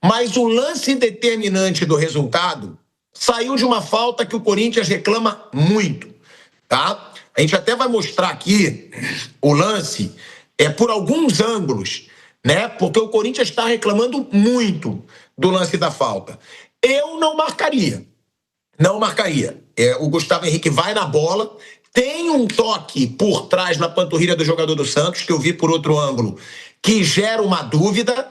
Mas o lance determinante do resultado saiu de uma falta que o Corinthians reclama muito, tá? A gente até vai mostrar aqui o lance por alguns ângulos, né? Porque o Corinthians está reclamando muito do lance da falta. Eu não marcaria. Não marcaria. O Gustavo Henrique vai na bola, tem um toque por trás na panturrilha do jogador do Santos, que eu vi por outro ângulo, que gera uma dúvida.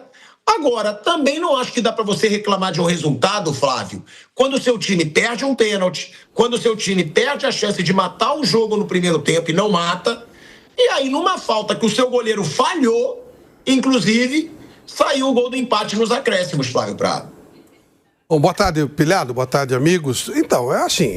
Agora, também não acho que dá para você reclamar de um resultado, Flávio, quando o seu time perde um pênalti, quando o seu time perde a chance de matar o jogo no primeiro tempo e não mata, e aí numa falta que o seu goleiro falhou, inclusive, saiu o gol do empate nos acréscimos, Flávio Prado. Bom, boa tarde, Pilhado, boa tarde, amigos. Então, é assim,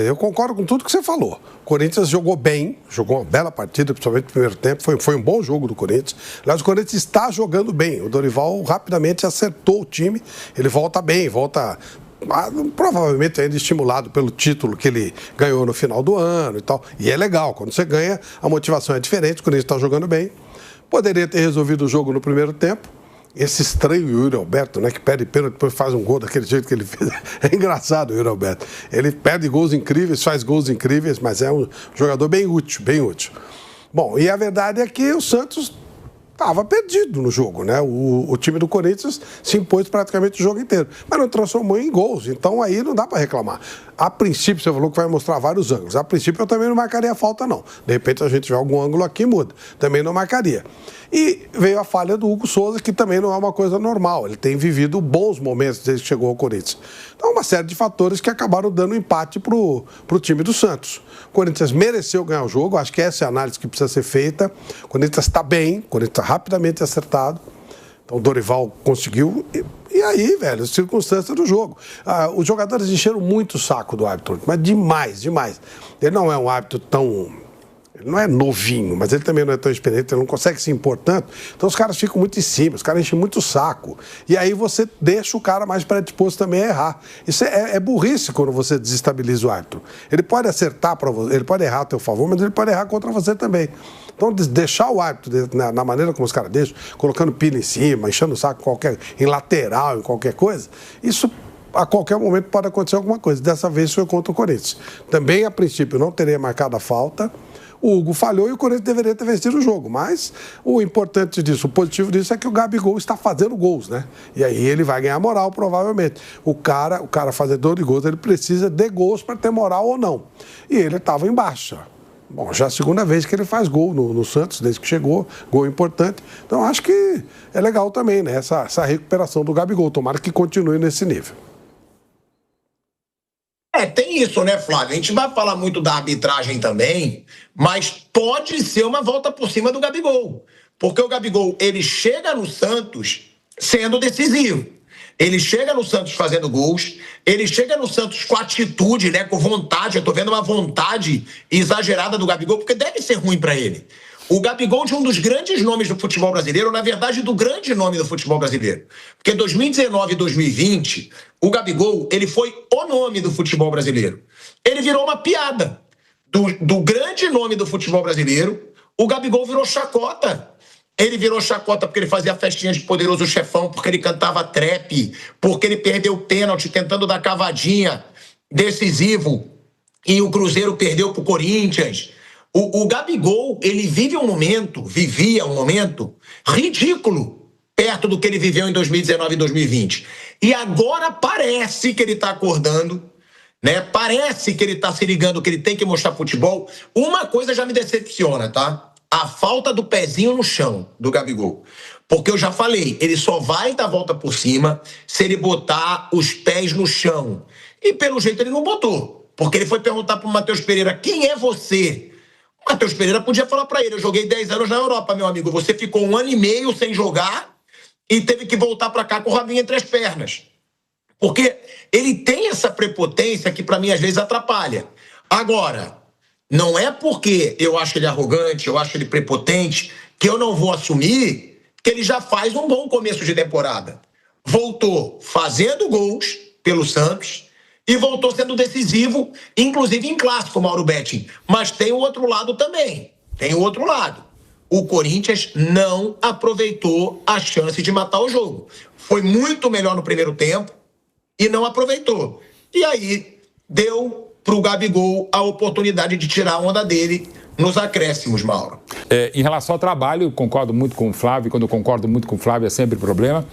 eu concordo com tudo que você falou. O Corinthians jogou bem, jogou uma bela partida, principalmente no primeiro tempo, foi um bom jogo do Corinthians. Aliás, o Corinthians está jogando bem, o Dorival rapidamente acertou o time, ele volta bem, provavelmente ainda estimulado pelo título que ele ganhou no final do ano e tal. E é legal, quando você ganha, a motivação é diferente, o Corinthians está jogando bem. Poderia ter resolvido o jogo no primeiro tempo. Esse estranho Yuri Alberto, né, que perde pênalti, depois faz um gol daquele jeito que ele fez. É engraçado o Yuri Alberto. Ele perde gols incríveis, faz gols incríveis, mas é um jogador bem útil, bem útil. Bom, e a verdade é que o Santos estava perdido no jogo, né? O time do Corinthians se impôs praticamente o jogo inteiro, mas não transformou em gols, então aí não dá para reclamar. A princípio, você falou que vai mostrar vários ângulos. A princípio, eu também não marcaria a falta, não. De repente, a gente vê algum ângulo aqui, muda. Também não marcaria. E veio a falha do Hugo Souza, que também não é uma coisa normal. Ele tem vivido bons momentos desde que chegou ao Corinthians. Então, uma série de fatores que acabaram dando empate pro time do Santos. O Corinthians mereceu ganhar o jogo, acho que essa é a análise que precisa ser feita. O Corinthians está bem, o Corinthians está rapidamente acertado. Então, o Dorival conseguiu. E aí, velho, circunstâncias do jogo. Os jogadores encheram muito o saco do árbitro, mas demais, demais. Ele não é um árbitro tão... Ele não é novinho, mas ele também não é tão experiente, ele não consegue se impor tanto. Então, os caras ficam muito em cima, os caras enchem muito o saco. E aí você deixa o cara mais predisposto também a errar. Isso é burrice quando você desestabiliza o árbitro. Ele pode acertar para você, ele pode errar a teu favor, mas ele pode errar contra você também. Então, deixar o árbitro na maneira como os caras deixam, colocando pilha em cima, enchendo o saco em lateral, em qualquer coisa, isso a qualquer momento pode acontecer alguma coisa. Dessa vez foi contra o Corinthians. Também, a princípio, não teria marcado a falta. O Hugo falhou e o Corinthians deveria ter vencido o jogo. Mas o importante disso, o positivo disso é que o Gabigol está fazendo gols, né? E aí ele vai ganhar moral, provavelmente. O cara fazedor de gols, ele precisa de gols para ter moral ou não. E ele estava em baixa. Bom, já é a segunda vez que ele faz gol no Santos, desde que chegou, gol importante. Então, acho que é legal também, né? Essa recuperação do Gabigol. Tomara que continue nesse nível. Tem isso, né, Flávio? A gente vai falar muito da arbitragem também, mas pode ser uma volta por cima do Gabigol. Porque o Gabigol, ele chega no Santos sendo decisivo. Ele chega no Santos fazendo gols, ele chega no Santos com atitude, né, com vontade. Eu tô vendo uma vontade exagerada do Gabigol, porque deve ser ruim para ele. O Gabigol de um dos grandes nomes do futebol brasileiro, na verdade, do grande nome do futebol brasileiro. Porque em 2019 e 2020, o Gabigol, ele foi o nome do futebol brasileiro. Ele virou uma piada. Do grande nome do futebol brasileiro, o Gabigol virou chacota. Ele virou chacota porque ele fazia festinha de Poderoso Chefão, porque ele cantava trap, porque ele perdeu o pênalti tentando dar cavadinha decisivo e o Cruzeiro perdeu pro Corinthians. O Gabigol, ele vivia um momento ridículo perto do que ele viveu em 2019 e 2020. E agora parece que ele está acordando, né? Parece que ele está se ligando que ele tem que mostrar futebol. Uma coisa já me decepciona, tá? A falta do pezinho no chão do Gabigol. Porque eu já falei, ele só vai dar a volta por cima se ele botar os pés no chão. E pelo jeito ele não botou. Porque ele foi perguntar para o Matheus Pereira, quem é você? O Matheus Pereira podia falar para ele, eu joguei 10 anos na Europa, meu amigo. Você ficou 1 ano e meio sem jogar e teve que voltar para cá com o rabinho entre as pernas. Porque ele tem essa prepotência que para mim às vezes atrapalha. Agora, não é porque eu acho ele arrogante, eu acho ele prepotente, que eu não vou assumir que ele já faz um bom começo de temporada. Voltou fazendo gols pelo Santos e voltou sendo decisivo, inclusive em clássico, Mauro Betting. Mas tem o outro lado também. Tem o outro lado. o Corinthians não aproveitou a chance de matar o jogo. Foi muito melhor no primeiro tempo e não aproveitou. E aí deu para o Gabigol a oportunidade de tirar a onda dele nos acréscimos, Mauro. Em relação ao trabalho, concordo muito com o Flávio. Quando eu concordo muito com o Flávio é sempre problema.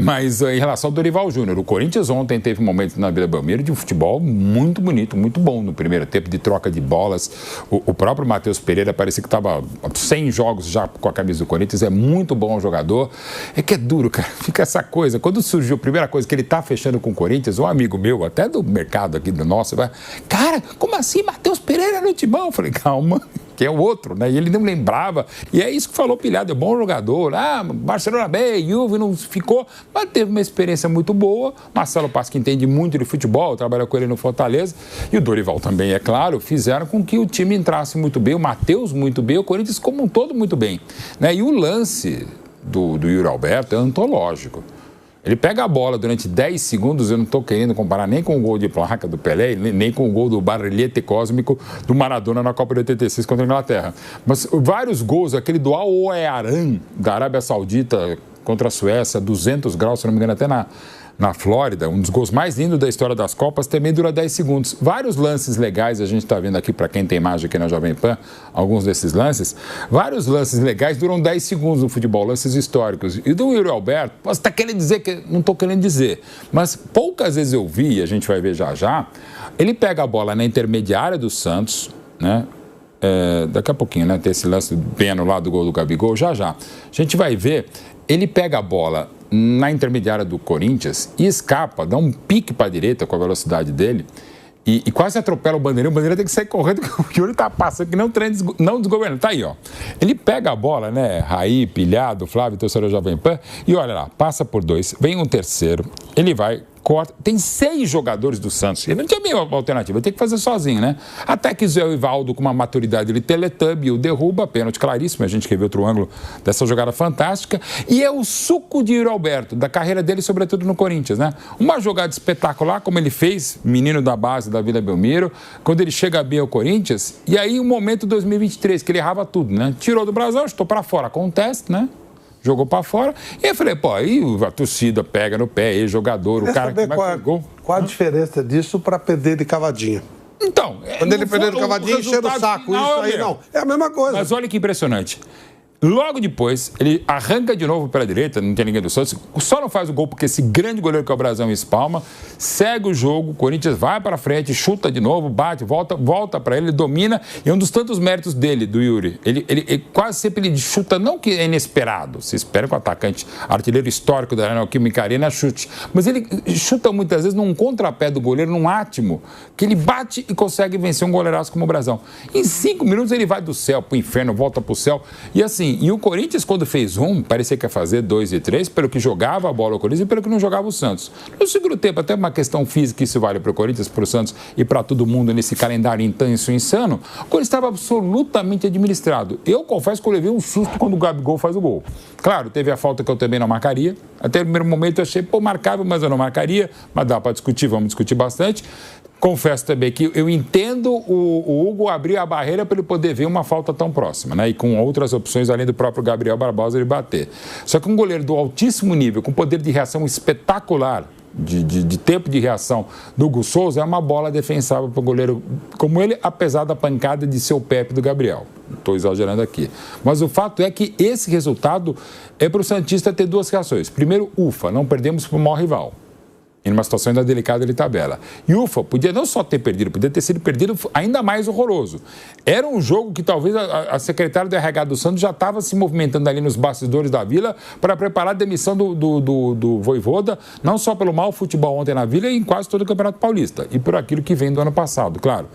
Mas em relação ao Dorival Júnior, o Corinthians ontem teve um momento na Vila Belmiro de um futebol muito bonito, muito bom no primeiro tempo, de troca de bolas. O próprio Matheus Pereira parecia que estava 100 jogos já com a camisa do Corinthians, é muito bom jogador. É que é duro, cara, fica essa coisa. Quando surgiu a primeira coisa que ele tá fechando com o Corinthians, um amigo meu, até do mercado aqui do nosso, vai, cara, como assim Matheus Pereira no Timão? Eu falei, calma, que é o outro, né? E ele não lembrava. E é isso que falou Pilhado, é bom jogador. Barcelona bem, Juve não ficou, mas teve uma experiência muito boa. Marcelo Paz, que entende muito de futebol, trabalha com ele no Fortaleza. E o Dorival também, é claro, fizeram com que o time entrasse muito bem, o Matheus muito bem, o Corinthians como um todo muito bem, né? E o lance do Yuri Alberto é antológico. Ele pega a bola durante 10 segundos, eu não estou querendo comparar nem com o gol de placa do Pelé, nem com o gol do barrilhete cósmico do Maradona na Copa de 86 contra a Inglaterra. Mas vários gols, aquele do Al Oearan, da Arábia Saudita contra a Suécia, 200 graus, se não me engano, até na Flórida, um dos gols mais lindos da história das Copas, também dura 10 segundos. Vários lances legais, a gente está vendo aqui, para quem tem imagem aqui na Jovem Pan, alguns desses lances. Vários lances legais duram 10 segundos no futebol, lances históricos. E do Yuri Alberto, você está querendo dizer que... Não estou querendo dizer, mas poucas vezes eu vi, a gente vai ver já, ele pega a bola na intermediária do Santos, né? Daqui a pouquinho, né? Tem esse lance pênalti lá do gol do Gabigol, já. A gente vai ver, ele pega a bola na intermediária do Corinthians e escapa, dá um pique para a direita com a velocidade dele e quase atropela o Bandeira. O Bandeira tem que sair correndo porque o Yuri tá passando que não desgovernado. Tá aí, ó. Ele pega a bola, né? Raí, Pilhado, Flávio, torcedor Jovem Pan, e olha lá, passa por 2, vem um terceiro, ele vai, corta. Tem 6 jogadores do Santos. Ele não tinha meio alternativa, ele tem que fazer sozinho, né? Até que Zé Ivaldo, com uma maturidade, ele teletubb, o derruba, pênalti claríssimo, a gente quer ver outro ângulo dessa jogada fantástica. E é o suco de Yuri Alberto, da carreira dele, sobretudo no Corinthians, né? Uma jogada espetacular, como ele fez, menino da base da Vila Belmiro, quando ele chega bem ao Corinthians, e aí o momento 2023, que ele errava tudo, né? Tirou do Brasil, estou para fora, acontece, né? Jogou para fora, e eu falei, aí a torcida pega no pé, aí jogador, o cara que vai gol. Qual a diferença disso para perder de cavadinha? Então, quando ele perdeu de cavadinha, encheram o saco, isso aí não. É a mesma coisa. Mas olha que impressionante. Logo depois, ele arranca de novo pela direita, não tem ninguém do Santos, só não faz o gol porque esse grande goleiro que é o Brasão espalma, segue o jogo, o Corinthians vai para frente, chuta de novo, bate, volta para ele domina, e é um dos tantos méritos dele, do Yuri. Ele quase sempre ele chuta, não que é inesperado, se espera que o atacante, artilheiro histórico da Neoquímica Arena, chute, mas ele chuta muitas vezes num contrapé do goleiro, num átimo, que ele bate e consegue vencer um goleiraço como o Brasão. Em 5 minutos ele vai do céu pro inferno, volta pro céu, e assim, e o Corinthians, quando fez parecia que ia fazer 2 e 3, pelo que jogava a bola o Corinthians e pelo que não jogava o Santos. No segundo tempo, até uma questão física, isso vale para o Corinthians, para o Santos e para todo mundo nesse calendário intenso e insano, o Corinthians estava absolutamente administrado. Eu confesso que eu levei um susto quando o Gabigol faz o gol. Claro, teve a falta que eu também não marcaria. Até no primeiro momento eu achei, marcável, mas eu não marcaria. Mas dá para discutir, vamos discutir bastante. Confesso também que eu entendo o Hugo abrir a barreira para ele poder ver uma falta tão próxima, né? E com outras opções, além do próprio Gabriel Barbosa, ele bater. Só que um goleiro do altíssimo nível, com poder de reação espetacular, de tempo de reação do Hugo Souza, é uma bola defensável para o goleiro como ele, apesar da pancada de seu Pepe do Gabriel. Estou exagerando aqui. Mas o fato é que esse resultado é para o Santista ter 2 reações. Primeiro, ufa, não perdemos para o maior rival. Em uma situação ainda delicada de tabela. E ufa, podia não só ter perdido, podia ter sido perdido ainda mais horroroso. Era um jogo que talvez a secretária do RH do Santos já estava se movimentando ali nos bastidores da Vila para preparar a demissão do Vojvoda, não só pelo mau futebol ontem na Vila, e em quase todo o Campeonato Paulista. E por aquilo que vem do ano passado, claro.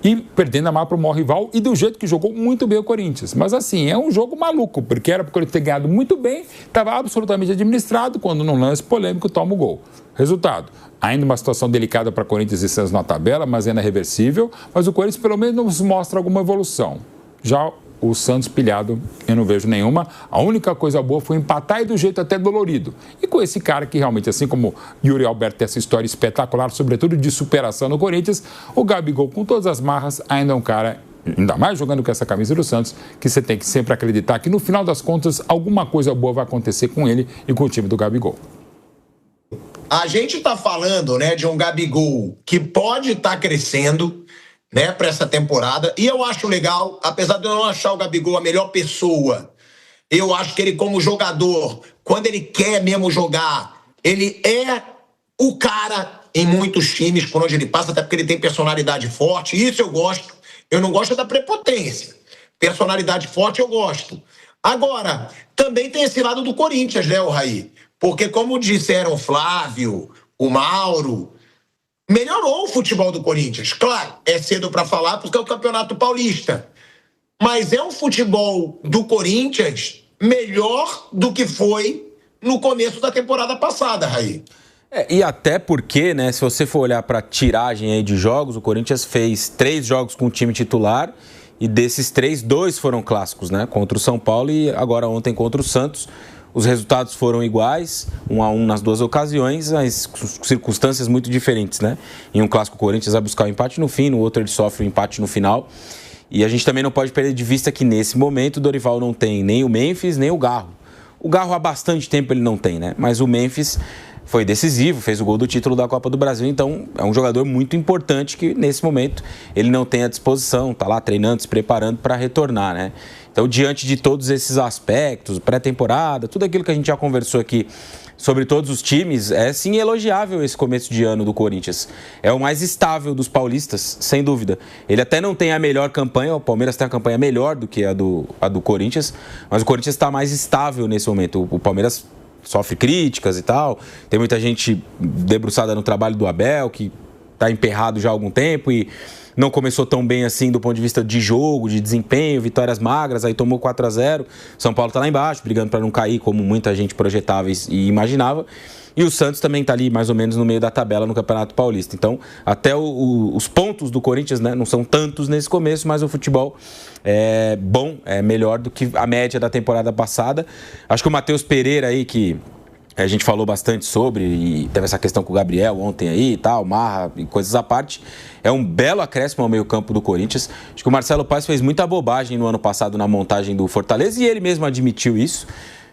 E perdendo a mão para o maior rival e do jeito que jogou muito bem o Corinthians. Mas assim, é um jogo maluco, porque era porque ele ter ganhado muito bem, estava absolutamente administrado, quando num lance polêmico toma o gol. Resultado, ainda uma situação delicada para Corinthians e Santos na tabela, mas ainda reversível, mas o Corinthians pelo menos nos mostra alguma evolução. Já o Santos pilhado, eu não vejo nenhuma. A única coisa boa foi empatar e do jeito até dolorido. E com esse cara que realmente, assim como Yuri Alberto tem essa história espetacular, sobretudo de superação no Corinthians, o Gabigol, com todas as marras, ainda é um cara ainda mais jogando com essa camisa do Santos, que você tem que sempre acreditar que no final das contas alguma coisa boa vai acontecer com ele e com o time do Gabigol. A gente está falando, né, de um Gabigol que pode estar crescendo, né, para essa temporada. E eu acho legal, apesar de eu não achar o Gabigol a melhor pessoa, eu acho que ele, como jogador, quando ele quer mesmo jogar, ele é o cara em muitos times por onde ele passa, até porque ele tem personalidade forte. Isso eu gosto. Eu não gosto da prepotência. Personalidade forte eu gosto. Agora, também tem esse lado do Corinthians, né, o Raí? Porque, como disseram o Flávio, o Mauro, melhorou o futebol do Corinthians. Claro, é cedo para falar porque é o Campeonato Paulista. Mas é um futebol do Corinthians melhor do que foi no começo da temporada passada, Raí. E até porque, né, se você for olhar para a tiragem aí de jogos, o Corinthians fez 3 jogos com o time titular e desses 3, 2 foram clássicos, né? Contra o São Paulo e agora ontem contra o Santos. Os resultados foram iguais, 1-1 nas 2 ocasiões, mas com circunstâncias muito diferentes, né? Em um clássico o Corinthians vai buscar o empate no fim, no outro ele sofre o empate no final. E a gente também não pode perder de vista que nesse momento o Dorival não tem nem o Memphis, nem o Garro. O Garro há bastante tempo ele não tem, né? Mas o Memphis foi decisivo, fez o gol do título da Copa do Brasil, então é um jogador muito importante que nesse momento ele não tem à disposição, tá lá treinando, se preparando para retornar, né? Então, diante de todos esses aspectos, pré-temporada, tudo aquilo que a gente já conversou aqui sobre todos os times, é sim elogiável esse começo de ano do Corinthians. É o mais estável dos paulistas, sem dúvida. Ele até não tem a melhor campanha, o Palmeiras tem a campanha melhor do que a do Corinthians, mas o Corinthians está mais estável nesse momento. O Palmeiras sofre críticas e tal, tem muita gente debruçada no trabalho do Abel, que está emperrado já há algum tempo e não começou tão bem assim do ponto de vista de jogo, de desempenho, vitórias magras, aí tomou 4-0. São Paulo está lá embaixo, brigando para não cair, como muita gente projetava e imaginava. E o Santos também está ali mais ou menos no meio da tabela no Campeonato Paulista. Então, até os pontos do Corinthians, né, não são tantos nesse começo, mas o futebol é bom, é melhor do que a média da temporada passada. Acho que o Matheus Pereira aí, que a gente falou bastante sobre, e teve essa questão com o Gabriel ontem aí e tal, Marra e coisas à parte, é um belo acréscimo ao meio-campo do Corinthians. Acho que o Marcelo Paes fez muita bobagem no ano passado na montagem do Fortaleza e ele mesmo admitiu isso.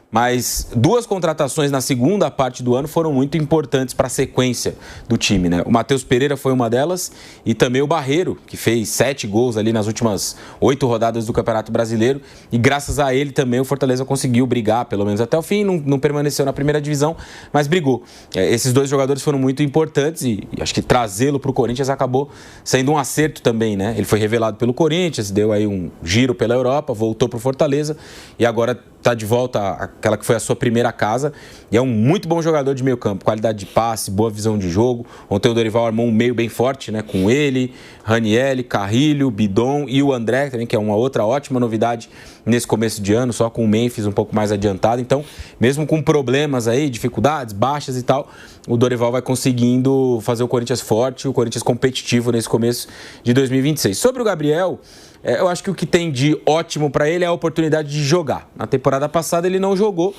Mas 2 contratações na segunda parte do ano foram muito importantes para a sequência do time, né? O Matheus Pereira foi uma delas e também o Barreiro, que fez 7 gols ali nas últimas 8 rodadas do Campeonato Brasileiro. E graças a ele também o Fortaleza conseguiu brigar, pelo menos até o fim. Não permaneceu na primeira divisão, mas brigou. Esses 2 jogadores foram muito importantes e acho que trazê-lo para o Corinthians acabou sendo um acerto também, né? Ele foi revelado pelo Corinthians, deu aí um giro pela Europa, voltou para o Fortaleza e agora está de volta àquela que foi a sua primeira casa e é um muito bom jogador de meio campo, qualidade de passe, boa visão de jogo. Ontem o Dorival armou um meio bem forte, né, com ele, Ranieri, Carrilho, Bidon e o André também, que é uma outra ótima novidade nesse começo de ano, só com o Memphis um pouco mais adiantado. Então, mesmo com problemas aí, dificuldades, baixas e tal, o Dorival vai conseguindo fazer o Corinthians forte, o Corinthians competitivo nesse começo de 2026. Sobre o Gabriel, eu acho que o que tem de ótimo para ele é a oportunidade de jogar. Na temporada passada ele não jogou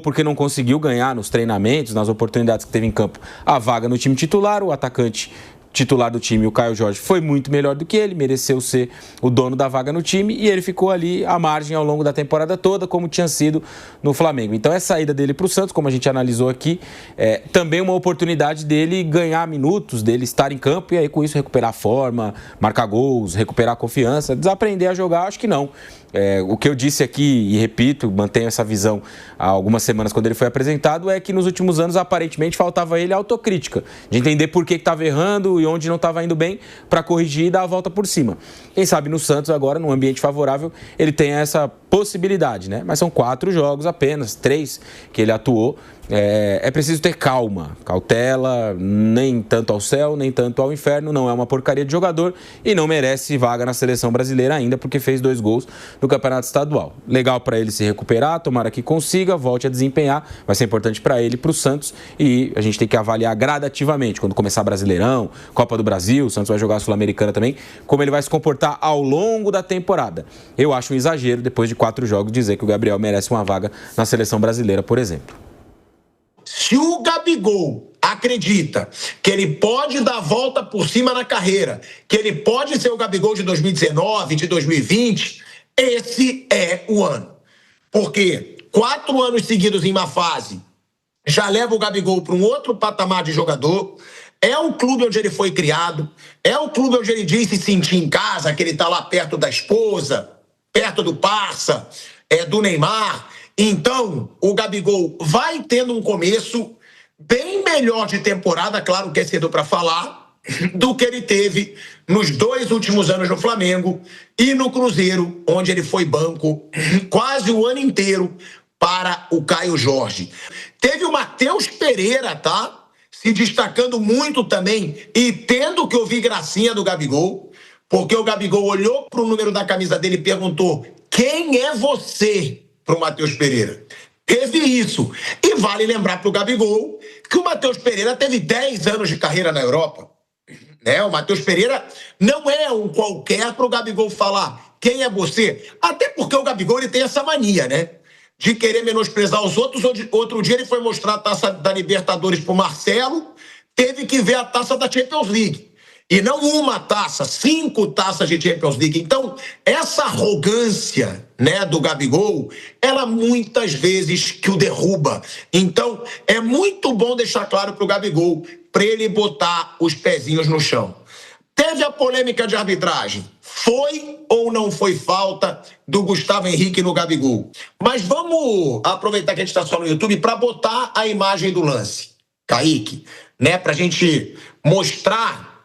porque não conseguiu ganhar nos treinamentos, nas oportunidades que teve em campo, a vaga no time titular. O atacante titular do time, o Caio Jorge, foi muito melhor do que ele, mereceu ser o dono da vaga no time e ele ficou ali à margem ao longo da temporada toda, como tinha sido no Flamengo. Então essa saída dele para o Santos, como a gente analisou aqui, é também uma oportunidade dele ganhar minutos, dele estar em campo e aí com isso recuperar a forma, marcar gols, recuperar a confiança, desaprender a jogar, acho que não. O que eu disse aqui, e repito, mantenho essa visão há algumas semanas quando ele foi apresentado, é que nos últimos anos, aparentemente, faltava a ele a autocrítica, de entender por que estava errando e onde não estava indo bem, para corrigir e dar a volta por cima. Quem sabe no Santos agora, num ambiente favorável, ele tem essa possibilidade, né? Mas são 4 jogos apenas, 3 que ele atuou. É preciso ter calma, cautela, nem tanto ao céu, nem tanto ao inferno. Não é uma porcaria de jogador e não merece vaga na seleção brasileira ainda porque fez 2 gols no Campeonato Estadual. Legal para ele se recuperar, tomara que consiga, volte a desempenhar, vai ser importante para ele e para o Santos e a gente tem que avaliar gradativamente, quando começar Brasileirão, Copa do Brasil, o Santos vai jogar a Sul-Americana também, como ele vai se comportar ao longo da temporada. Eu acho um exagero, depois de 4 jogos, dizer que o Gabriel merece uma vaga na seleção brasileira, por exemplo. Se o Gabigol acredita que ele pode dar a volta por cima na carreira, que ele pode ser o Gabigol de 2019, de 2020, esse é o ano. Porque 4 anos seguidos em uma fase já leva o Gabigol para um outro patamar de jogador. É o clube onde ele foi criado, é o clube onde ele diz se sentir em casa, que ele está lá perto da esposa, perto do parça, do Neymar. Então, o Gabigol vai tendo um começo bem melhor de temporada, claro que é cedo para falar, do que ele teve nos 2 últimos anos no Flamengo e no Cruzeiro, onde ele foi banco quase o ano inteiro para o Caio Jorge. Teve o Matheus Pereira, tá? Se destacando muito também e tendo que ouvir gracinha do Gabigol, porque o Gabigol olhou para o número da camisa dele e perguntou: quem é você? Para o Matheus Pereira. Teve isso. E vale lembrar para o Gabigol que o Matheus Pereira teve 10 anos de carreira na Europa. O Matheus Pereira não é um qualquer para o Gabigol falar quem é você. Até porque o Gabigol ele tem essa mania, né? De querer menosprezar os outros. Outro dia ele foi mostrar a taça da Libertadores pro Marcelo, teve que ver a taça da Champions League. E não uma taça, 5 taças de Champions League. Então, essa arrogância, do Gabigol, ela muitas vezes que o derruba. Então, é muito bom deixar claro pro Gabigol, para ele botar os pezinhos no chão. Teve a polêmica de arbitragem. Foi ou não foi falta do Gustavo Henrique no Gabigol? Mas vamos aproveitar que a gente está só no YouTube para botar a imagem do lance, Kaique, para a gente mostrar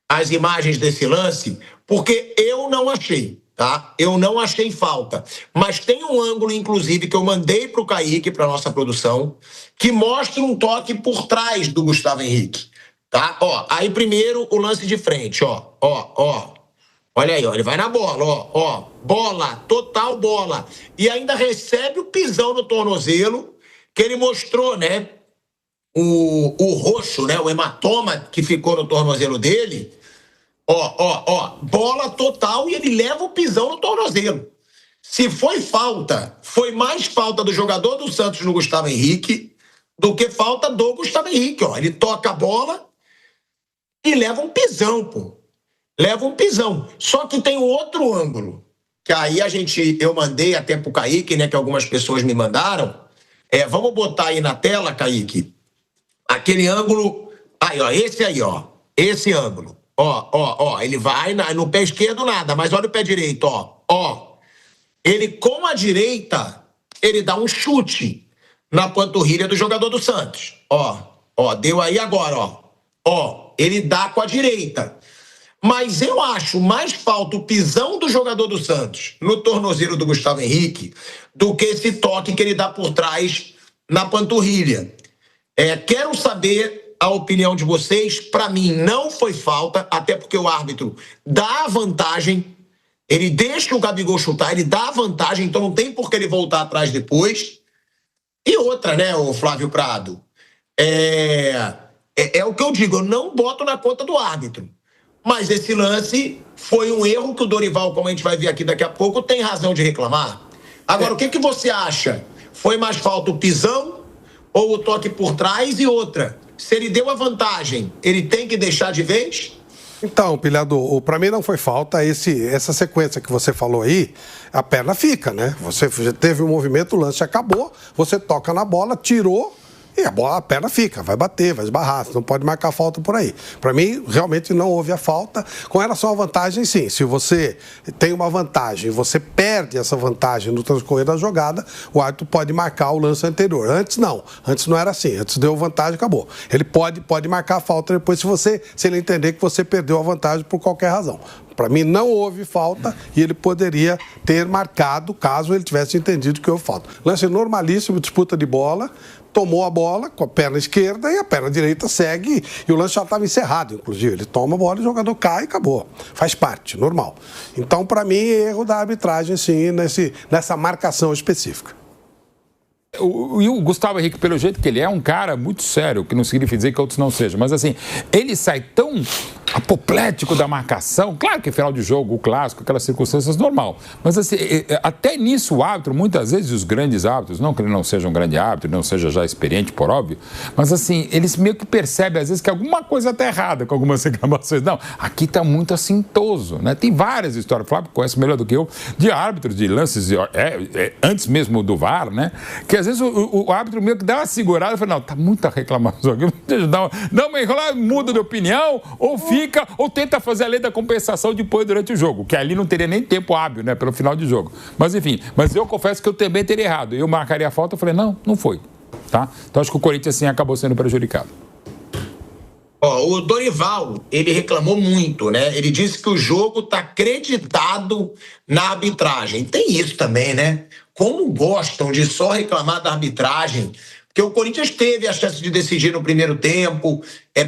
as imagens desse lance, porque eu não achei, tá? Eu não achei falta. Mas tem um ângulo, inclusive, que eu mandei para o Kaique, para nossa produção, que mostra um toque por trás do Gustavo Henrique. Tá? Aí primeiro o lance de frente, olha aí, ele vai na bola, bola, total bola. E ainda recebe o pisão no tornozelo, que ele mostrou, o roxo, o hematoma que ficou no tornozelo dele. Bola total e ele leva o pisão no tornozelo. Se foi falta, foi mais falta do jogador do Santos no Gustavo Henrique do que falta do Gustavo Henrique, Ele toca a bola e leva um pisão, pô. Leva um pisão. Só que tem um outro ângulo, que aí eu mandei até pro Kaique, que algumas pessoas me mandaram. Vamos botar aí na tela, Kaique, aquele ângulo, aí, esse aí, esse ângulo. Ele vai no pé esquerdo nada, mas olha o pé direito, Ele com a direita, ele dá um chute na panturrilha do jogador do Santos. Deu aí agora, ele dá com a direita. Mas eu acho mais falta o pisão do jogador do Santos no tornozelo do Gustavo Henrique do que esse toque que ele dá por trás na panturrilha. Quero saber a opinião de vocês. Para mim não foi falta, até porque o árbitro dá a vantagem, ele deixa o Gabigol chutar, ele dá a vantagem, então não tem por que ele voltar atrás depois. E outra, o Flávio Prado, é o que eu digo, eu não boto na conta do árbitro. Mas esse lance foi um erro que o Dorival, como a gente vai ver aqui daqui a pouco, tem razão de reclamar. Agora, o que você acha? Foi mais falta o pisão ou o toque por trás? E outra, se ele deu a vantagem, ele tem que deixar de vez? Então, Pilhado, para mim não foi falta. Essa sequência que você falou aí, a perna fica, Você teve um movimento, o lance acabou, você toca na bola, tirou, e a perna fica, vai bater, vai esbarrar, você não pode marcar falta por aí. Para mim, realmente não houve a falta. Com relação à vantagem, sim. Se você tem uma vantagem e você perde essa vantagem no transcorrer da jogada, o árbitro pode marcar o lance anterior. Antes não. Antes não era assim. Antes deu vantagem, acabou. Ele pode marcar a falta depois se ele entender que você perdeu a vantagem por qualquer razão. Para mim, não houve falta e ele poderia ter marcado caso ele tivesse entendido que houve falta. Lance normalíssimo, disputa de bola, tomou a bola com a perna esquerda e a perna direita segue. E o lance já estava encerrado, inclusive. Ele toma a bola, o jogador cai e acabou. Faz parte, normal. Então, para mim, erro da arbitragem, sim, nessa marcação específica. o Gustavo Henrique, pelo jeito que ele é um cara muito sério, que não significa dizer que outros não sejam, mas assim, ele sai tão apoplético da marcação, claro que final de jogo, o clássico, aquelas circunstâncias, normal, mas assim, até nisso o árbitro, muitas vezes os grandes árbitros, não que ele não seja um grande árbitro, não seja já experiente, por óbvio, mas assim, eles meio que percebem às vezes que alguma coisa está errada com algumas reclamações. Não, aqui está muito assintoso, né? Tem várias histórias, o Flávio conhece melhor do que eu, de árbitros, de lances, antes mesmo do VAR, né? Que às vezes o árbitro meio que dá uma segurada e fala, não, tá muita reclamação aqui, dá uma enrolada, muda de opinião, ou fica, ou tenta fazer a lei da compensação depois durante o jogo, que ali não teria nem tempo hábil, né, pelo final de jogo. Mas enfim, mas eu confesso que eu também teria errado. Eu marcaria a falta, eu falei, não foi, tá? Então acho que o Corinthians, assim, acabou sendo prejudicado. O Dorival, ele reclamou muito, né? Ele disse que o jogo tá acreditado na arbitragem. Tem isso também, né? Como gostam de só reclamar da arbitragem, porque o Corinthians teve a chance de decidir no primeiro tempo,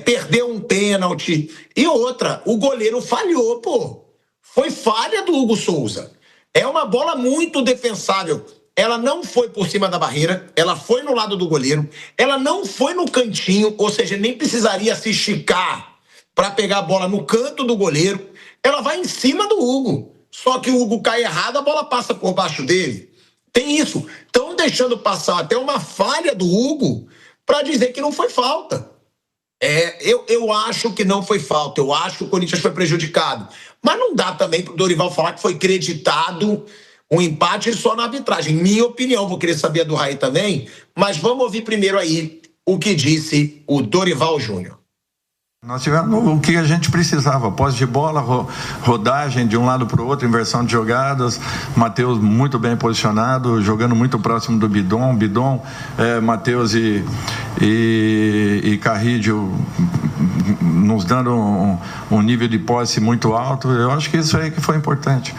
perdeu um pênalti, e outra, o goleiro falhou, pô. Foi falha do Hugo Souza. É uma bola muito defensável. Ela não foi por cima da barreira, ela foi no lado do goleiro, ela não foi no cantinho, ou seja, nem precisaria se esticar para pegar a bola no canto do goleiro. Ela vai em cima do Hugo. Só que o Hugo cai errado, a bola passa por baixo dele. Tem isso. Estão deixando passar até uma falha do Hugo para dizer que não foi falta. Eu acho que não foi falta. Eu acho que o Corinthians foi prejudicado. Mas não dá também para o Dorival falar que foi creditado um empate só na arbitragem. Minha opinião, vou querer saber a do Raí também, mas vamos ouvir primeiro aí o que disse o Dorival Júnior. Nós tivemos o que a gente precisava, posse de bola, rodagem de um lado para o outro, inversão de jogadas, Matheus muito bem posicionado, jogando muito próximo do Bidon, Matheus e Carrídio nos dando um nível de posse muito alto. Eu acho que isso aí que foi importante.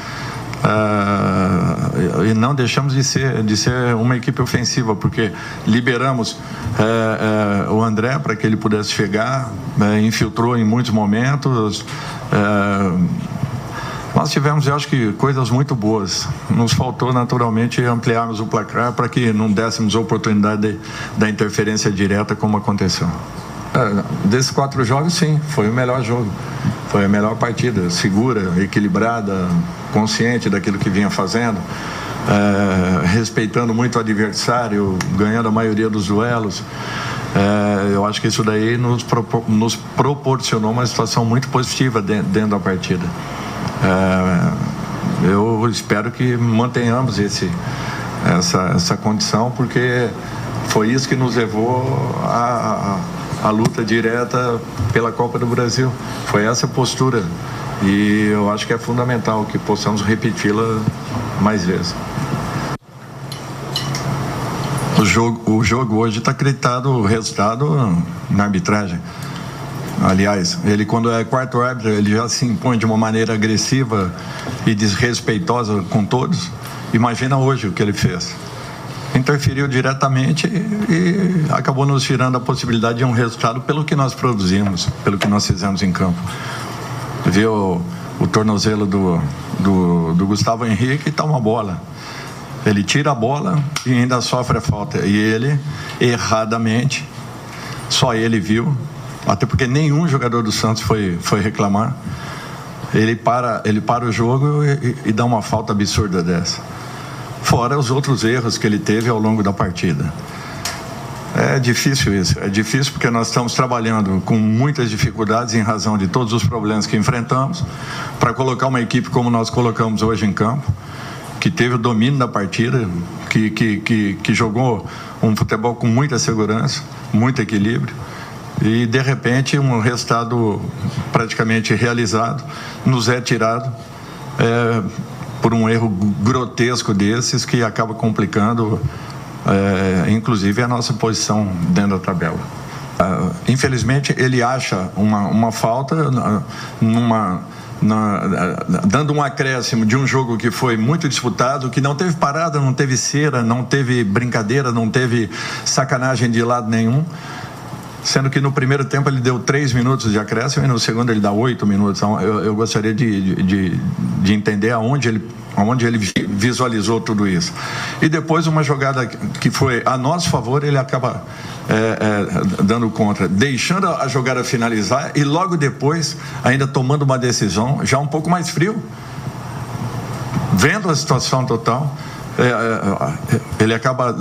E não deixamos de ser uma equipe ofensiva, porque liberamos o André para que ele pudesse chegar, infiltrou em muitos momentos. Nós tivemos, eu acho que, coisas muito boas. Nos faltou naturalmente ampliarmos o placar para que não dessemos a oportunidade da interferência direta, como aconteceu. Desses 4 jogos, sim, foi o melhor jogo. Foi a melhor partida, segura, equilibrada, consciente daquilo que vinha fazendo, respeitando muito o adversário, ganhando a maioria dos duelos. Eu acho que isso daí nos proporcionou uma situação muito positiva dentro da partida. Eu espero que mantenhamos essa condição, porque foi isso que nos levou a luta direta pela Copa do Brasil. Foi essa postura, e eu acho que é fundamental que possamos repeti-la mais vezes. O jogo hoje está acreditado o resultado na arbitragem. Aliás, ele, quando é quarto árbitro, ele já se impõe de uma maneira agressiva e desrespeitosa com todos. Imagina hoje o que ele fez. Interferiu diretamente e acabou nos tirando a possibilidade de um resultado pelo que nós produzimos, pelo que nós fizemos em campo. Viu o tornozelo do Gustavo Henrique e tá uma bola. Ele tira a bola e ainda sofre a falta. E ele, erradamente, só ele viu, até porque nenhum jogador do Santos foi reclamar. Ele para o jogo e dá uma falta absurda dessa. Fora os outros erros que ele teve ao longo da partida. É difícil isso, é difícil porque nós estamos trabalhando com muitas dificuldades em razão de todos os problemas que enfrentamos, para colocar uma equipe como nós colocamos hoje em campo, que teve o domínio da partida, que jogou um futebol com muita segurança, muito equilíbrio, e de repente um resultado praticamente realizado nos é tirado por um erro grotesco desses, que acaba complicando inclusive a nossa posição dentro da tabela. Infelizmente ele acha uma falta dando um acréscimo de um jogo que foi muito disputado, que não teve parada, não teve cera, não teve brincadeira, não teve sacanagem de lado nenhum. sendo que no primeiro tempo ele deu 3 minutos de acréscimo e no segundo ele dá 8 minutos. Então, eu gostaria de entender aonde ele visualizou tudo isso. E depois uma jogada que foi a nosso favor, ele acaba dando contra, deixando a jogada finalizar e logo depois ainda tomando uma decisão já um pouco mais frio, vendo a situação total. Ele acaba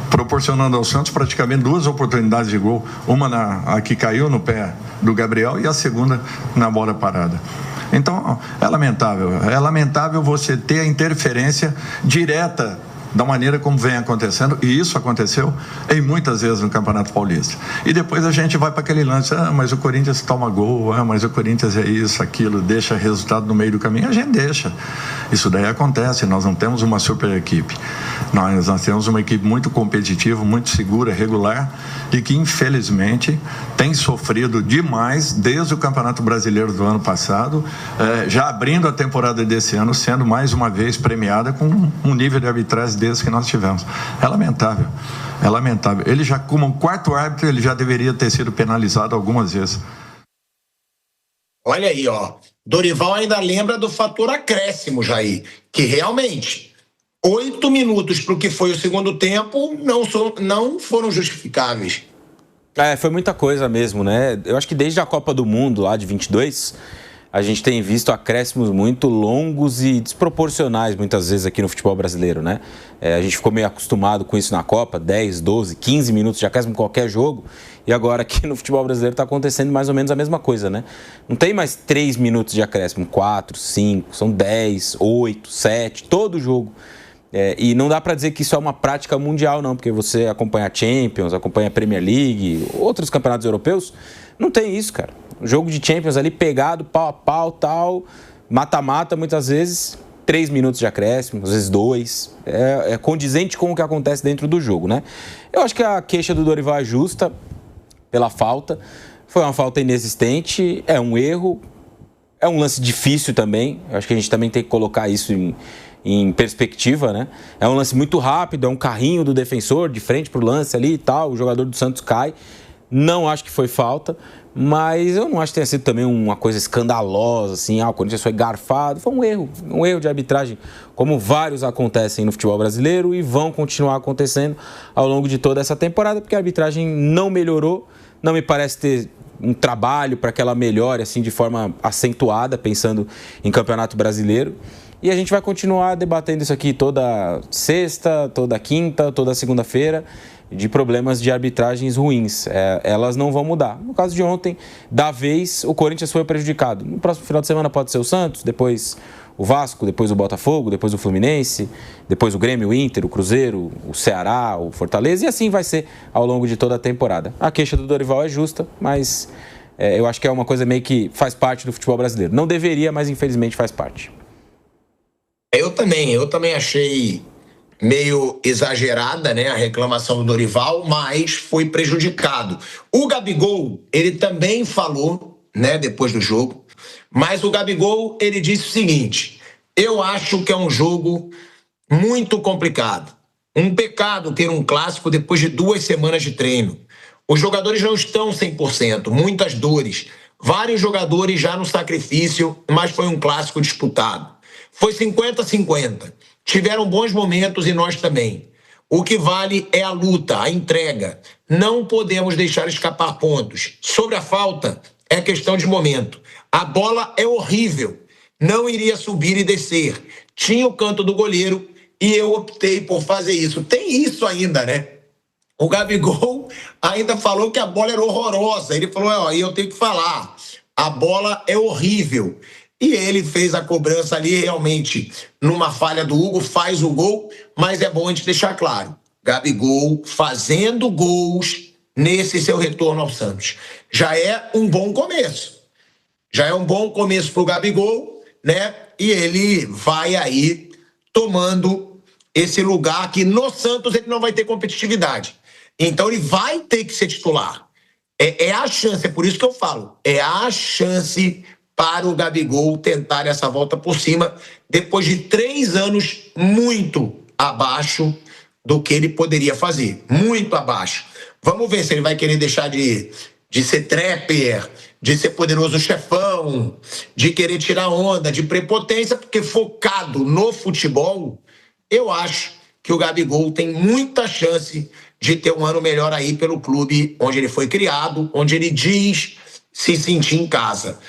proporcionando ao Santos praticamente 2 oportunidades de gol, uma a que caiu no pé do Gabriel e a segunda na bola parada. Então, é lamentável você ter a interferência direta da maneira como vem acontecendo, e isso aconteceu em muitas vezes no Campeonato Paulista. E depois a gente vai para aquele lance, mas o Corinthians toma gol, mas o Corinthians é isso, aquilo, deixa resultado no meio do caminho. A gente deixa. Isso daí acontece, nós não temos uma super equipe. Nós temos uma equipe muito competitiva, muito segura, regular, e que infelizmente tem sofrido demais desde o Campeonato Brasileiro do ano passado, já abrindo a temporada desse ano, sendo mais uma vez premiada com um nível de arbitragem que nós tivemos. É lamentável. Ele já, como quarto árbitro, ele já deveria ter sido penalizado algumas vezes. Olha aí, ó. Dorival ainda lembra do fator acréscimo, Jair, que realmente 8 minutos para o que foi o segundo tempo não foram justificáveis. Foi muita coisa mesmo, né? Eu acho que desde a Copa do Mundo, lá de 22, a gente tem visto acréscimos muito longos e desproporcionais, muitas vezes, aqui no futebol brasileiro, né? A gente ficou meio acostumado com isso na Copa, 10, 12, 15 minutos de acréscimo em qualquer jogo, e agora aqui no futebol brasileiro está acontecendo mais ou menos a mesma coisa, né? Não tem mais 3 minutos de acréscimo, 4, 5, são 10, 8, 7, todo jogo. E não dá para dizer que isso é uma prática mundial, não, porque você acompanha a Champions, acompanha a Premier League, outros campeonatos europeus, não tem isso, cara. Um jogo de Champions ali pegado, pau a pau, tal, mata-mata, muitas vezes 3 minutos de acréscimo, às vezes 2. É condizente com o que acontece dentro do jogo, né? Eu acho que a queixa do Dorival é justa pela falta. Foi uma falta inexistente, é um erro, é um lance difícil também. Eu acho que a gente também tem que colocar isso em perspectiva, né? É um lance muito rápido, é um carrinho do defensor de frente pro lance ali e tal, o jogador do Santos cai. Não acho que foi falta, mas eu não acho que tenha sido também uma coisa escandalosa, assim, o Corinthians foi garfado. Foi um erro de arbitragem, como vários acontecem no futebol brasileiro e vão continuar acontecendo ao longo de toda essa temporada, porque a arbitragem não melhorou, não me parece ter um trabalho para que ela melhore assim, de forma acentuada, pensando em Campeonato Brasileiro. E a gente vai continuar debatendo isso aqui toda sexta, toda quinta, toda segunda-feira, de problemas de arbitragens ruins. Elas não vão mudar. No caso de ontem, da vez, o Corinthians foi prejudicado. No próximo final de semana pode ser o Santos, depois o Vasco, depois o Botafogo, depois o Fluminense, depois o Grêmio, o Inter, o Cruzeiro, o Ceará, o Fortaleza, e assim vai ser ao longo de toda a temporada. A queixa do Dorival é justa, mas eu acho que é uma coisa meio que faz parte do futebol brasileiro. Não deveria, mas infelizmente faz parte. Eu também achei meio exagerada, né, a reclamação do Dorival, mas foi prejudicado. O Gabigol, ele também falou, né, depois do jogo, mas o Gabigol, ele disse o seguinte: eu acho que é um jogo muito complicado. Um pecado ter um clássico depois de 2 semanas de treino. Os jogadores não estão 100%, muitas dores. Vários jogadores já no sacrifício, mas foi um clássico disputado. Foi 50-50. Tiveram bons momentos e nós também. O que vale é a luta, a entrega. Não podemos deixar escapar pontos. Sobre a falta, é questão de momento. A bola é horrível. Não iria subir e descer. Tinha o canto do goleiro e eu optei por fazer isso. Tem isso ainda, né? O Gabigol ainda falou que a bola era horrorosa. Ele falou, e eu tenho que falar, a bola é horrível. E ele fez a cobrança ali realmente numa falha do Hugo, faz o gol, mas é bom a gente deixar claro, Gabigol fazendo gols nesse seu retorno ao Santos. Já é um bom começo. Já é um bom começo pro Gabigol, né? E ele vai aí tomando esse lugar que no Santos ele não vai ter competitividade. Então ele vai ter que ser titular. É a chance, é por isso que eu falo, é a chance para o Gabigol tentar essa volta por cima, depois de 3 anos muito abaixo do que ele poderia fazer. Muito abaixo. Vamos ver se ele vai querer deixar de ser trapper, de ser poderoso chefão, de querer tirar onda, de prepotência, porque focado no futebol, eu acho que o Gabigol tem muita chance de ter um ano melhor aí pelo clube onde ele foi criado, onde ele diz se sentir em casa.